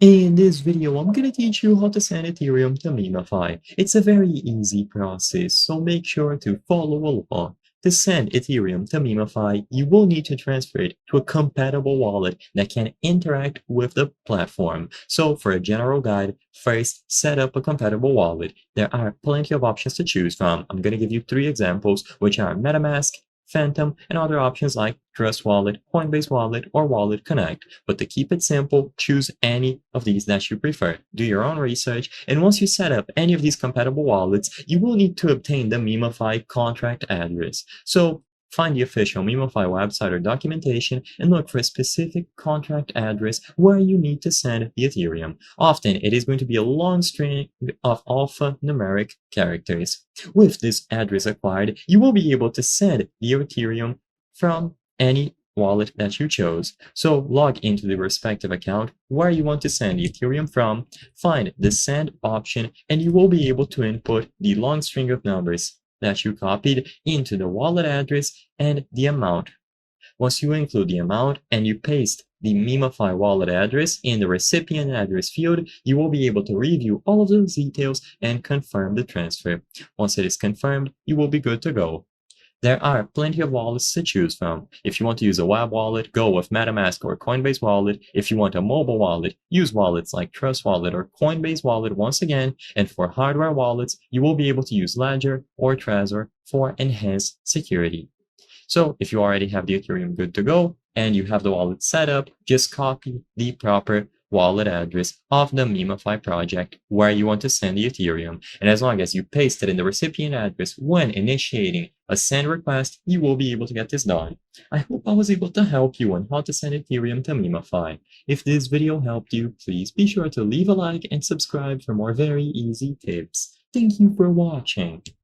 In this video, I'm going to teach you how to send Ethereum to Memefi. It's a very easy process, so make sure to follow along. To send Ethereum to Memefi, you will need to transfer it to a compatible wallet that can interact with the platform. So for a general guide, first set up a compatible wallet. There are plenty of options to choose from. I'm going to give you 3 examples, which are MetaMask, Phantom, and other options like Trust Wallet, Coinbase Wallet, or Wallet Connect. But to keep it simple, choose any of these that you prefer. Do your own research, and once you set up any of these compatible wallets, you will need to obtain the Memefi contract address. So find the official Memefi website or documentation and look for a specific contract address where you need to send the Ethereum. Often, it is going to be a long string of alphanumeric characters. With this address acquired, you will be able to send the Ethereum from any wallet that you chose. So log into the respective account where you want to send the Ethereum from, find the send option, and you will be able to input the long string of numbers that you copied into the wallet address and the amount. Once you include the amount and you paste the Memefi wallet address in the recipient address field, you will be able to review all of those details and confirm the transfer. Once it is confirmed, you will be good to go. There are plenty of wallets to choose from. If you want to use a web wallet, go with MetaMask or Coinbase Wallet. If you want a mobile wallet, use wallets like Trust Wallet or Coinbase Wallet once again. And for hardware wallets, you will be able to use Ledger or Trezor for enhanced security. So if you already have the Ethereum good to go and you have the wallet set up, just copy the proper wallet address of the Memefi project where you want to send the Ethereum. And as long as you paste it in the recipient address when initiating a send request, you will be able to get this done. I hope I was able to help you on how to send Ethereum to Memefi. If this video helped you, please be sure to leave a like and subscribe for more very easy tips. Thank you for watching.